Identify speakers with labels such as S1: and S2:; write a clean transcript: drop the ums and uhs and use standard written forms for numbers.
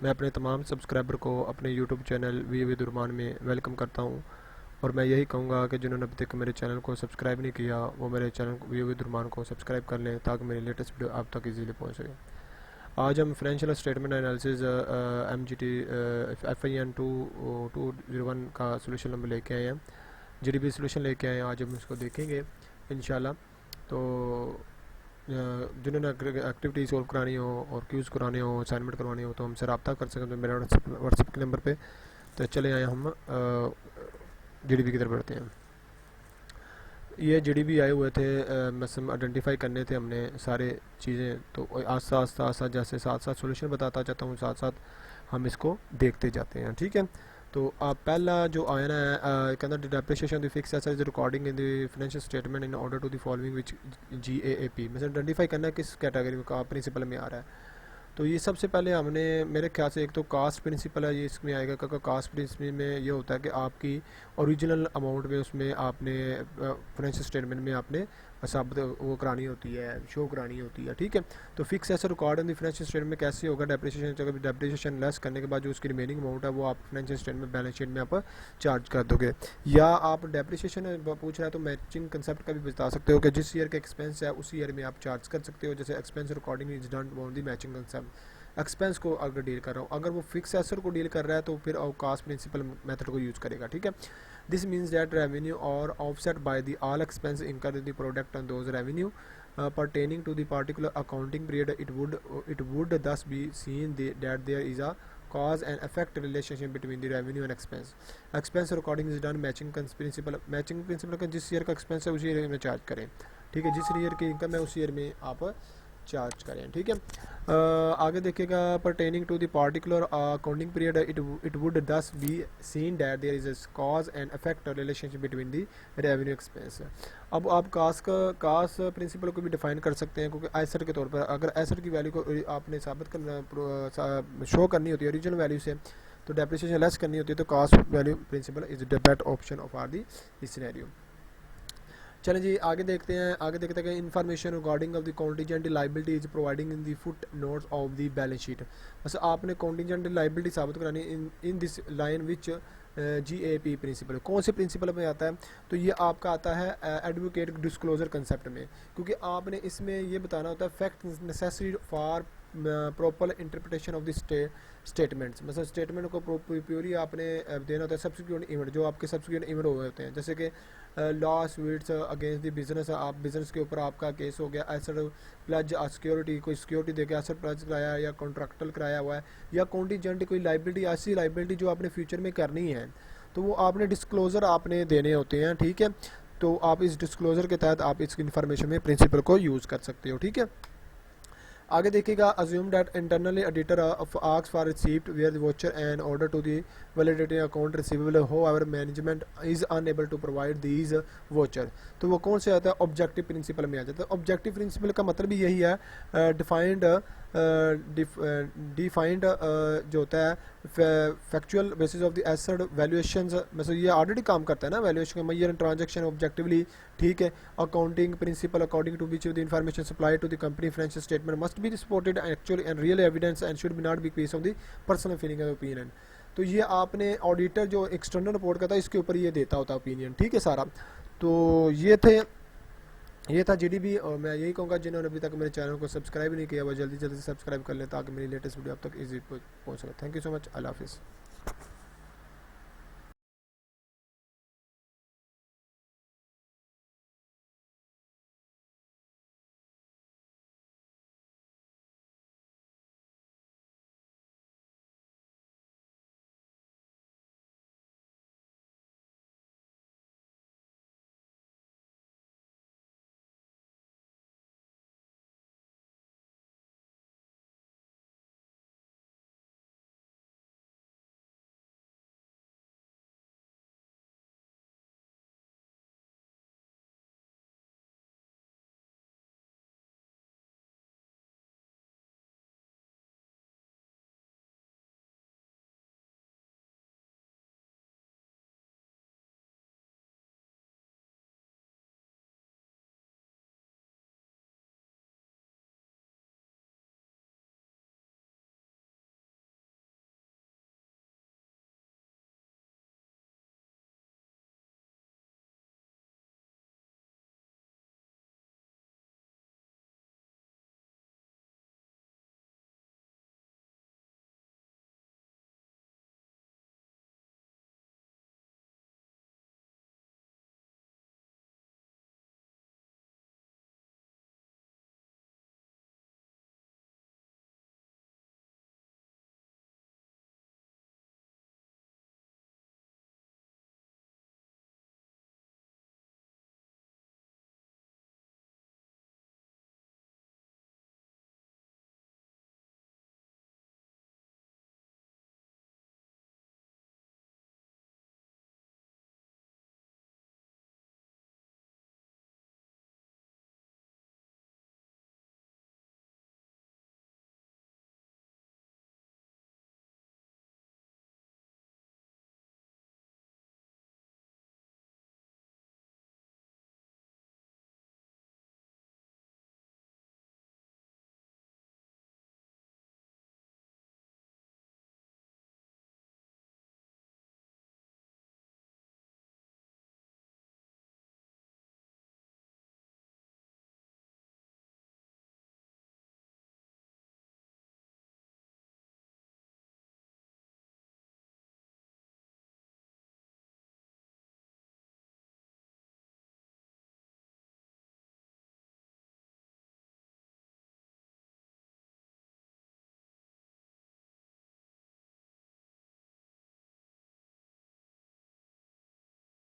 S1: मैं अपने तमाम सब्सक्राइबर को अपने यूट्यूब चैनल वी विद रुमान में वेलकम करता हूं, और मैं यही कहूँगा कि जिन्होंने अभी तक मेरे चैनल को सब्सक्राइब नहीं किया वो मेरे चैनल वी विद रुमान को सब्सक्राइब कर लें ताकि मेरी लेटेस्ट वीडियो आप तक इजीली पहुंच सके। आज हम financial statement analysis MGT FIN 201 का सोल्यूशन नंबर लेके आए हैं, GDP सोल्यूशन लेके आए हैं। आज हम इसको देखेंगे इंशाल्लाह। तो जिन्होंने एक्टिविटी सॉल्व करानी हो और क्यूज़ कराने हो, असाइनमेंट करवानी हो तो हमसे रब्ता कर सकते हैं मेरे व्हाट्सएप के नंबर पे। तो चले आए हम GDP की तरफ बढ़ते हैं। ये GDP आए हुए थे, मसम आइडेंटिफाई करने थे हमने सारे चीज़ें। तो आस्ता जैसे साथ साथ सोल्यूशन बताता जाता हूँ, साथ साथ हम इसको देखते जाते हैं, ठीक है। तो पहला जो आया है कहना depreciation the fix assets recording in the financial statement in order to the following which GAAP मतलब आइडेंटिफाई करना है किस कैटेगरी में का प्रिंसिपल में आ रहा है। तो ये सबसे पहले हमने मेरे ख्याल से एक तो कास्ट प्रिंसिपल है, ये इसमें आएगा क्योंकि कास्ट प्रिंसिपल में ये होता है कि आपकी ओरिजिनल अमाउंट में उसमें आपने फाइनेंशियल स्टेटमेंट में आपने साबित वो करानी होती है, शो करानी होती है, ठीक है। तो fix asset record in the financial statement में कैसे होगा, डेप्रिसिएशन लेस करने के बाद जो उसकी रिमेनिंग अमाउंट है वो आप फाइनेंशियल स्टेटमेंट बैलेंस शीट में आप चार्ज कर दोगे। या आप डेप्रिसिएशन पूछ रहा है तो मैचिंग कंसेप्ट का भी बता सकते हो कि जिस ईयर का एक्सपेंस है उसी ईयर में आप चार्ज कर सकते हो। जैसे expense recording is done on the matching concept, expense को अगर डील कर रहा हूँ, अगर वो फिक्स एसेट को डील कर रहा है तो फिर कास्ट प्रिंसिपल मेथड को यूज़ करेगा, ठीक है। This means that revenue are offset by the all expense incur the product on those revenue pertaining to the particular accounting period. It would thus be seen that there is a cause and effect relationship between the revenue and expense. Expense recording is done matching principle का जिस year का expense है उसी year में charge करें, ठीक है। जिस ईयर की इनकम है उसी ईयर में आप चार्ज करें, ठीक है। आगे देखिएगा pertaining to the particular accounting period it would thus be seen that there is a cause and effect relationship between the revenue expense. अब आप कास्ट प्रिंसिपल को भी डिफाइन कर सकते हैं, क्योंकि एसेट के तौर पर अगर एसेट की वैल्यू को आपने साबित करना शो करनी होती है ओरिजिनल वैल्यू से, तो डेप्रिसिएशन लेस करनी होती है, तो cost value principle is the best option of are the scenario. चलें जी आगे देखते हैं information regarding of the contingent liability is providing in the foot notes of the balance sheet. बस आपने कॉन्टीजेंट लाइबिलिटी साबित करानी in this line which GAAP principle कौन से प्रिंसिपल में आता है, तो ये आपका आता है एडवोकेट डिस्क्लोजर कंसेप्ट में, क्योंकि आपने इसमें ये बताना होता है fact necessary for proper interpretation of the statements. मतलब स्टेटमेंट को प्योरी आपने देना होता है सब्सिक्वेंट इवेंट, जो आपके सब्सिक्वेंट इवेंट हुए होते हैं, जैसे कि loss weeds against the business, आप बिजनेस के ऊपर आपका केस हो गया, एसेट प्लज सिक्योरिटी कोई सिक्योरिटी देकर एसेट प्लज कराया या कॉन्ट्रैक्टल कराया हुआ है, या कॉन्टीजेंट कोई लाइबिलिटी ऐसी लाइबिलिटी जो आपने फ्यूचर में करनी है, तो वो आपने डिस्क्लोजर आपने देने होते हैं, ठीक है। तो आप इस डिस्क्लोजर के तहत आप इस इन्फॉर्मेशन में प्रिंसिपल को यूज़ कर सकते हो, ठीक है। आगे देखिएगा assume that internally auditor asks for receipt where the voucher and order to the validating account receivable however management is unable to provide these voucher. तो वो कौन से आता है, ऑब्जेक्टिव प्रिंसिपल में आ जाता है। ऑब्जेक्टिव प्रिंसिपल का मतलब भी यही है, डिफाइंड जो होता है factual basis of the asset valuations, मतलब ये ऑलरेडी काम करता है ना वैल्यूएशन का एंड ट्रांजैक्शन ऑब्जेक्टिवली, ठीक है। Accounting principle according to which the information supply to the company financial statement must be supported actually and real evidence and should be not be based on the personal feeling and opinion. तो ये आपने auditor जो external report करता है इसके ऊपर ये देता होता है ओपिनियन, ठीक है सारा। तो ये था GDP, और मैं यही कहूँगा जिन्होंने अभी तक मेरे चैनल को सब्सक्राइब नहीं किया वो जल्दी से सब्सक्राइब कर लें ताकि मेरी लेटेस्ट वीडियो अब तक इजी पहुँच सके। थैंक यू सो मच, अल्लाह हाफिज़।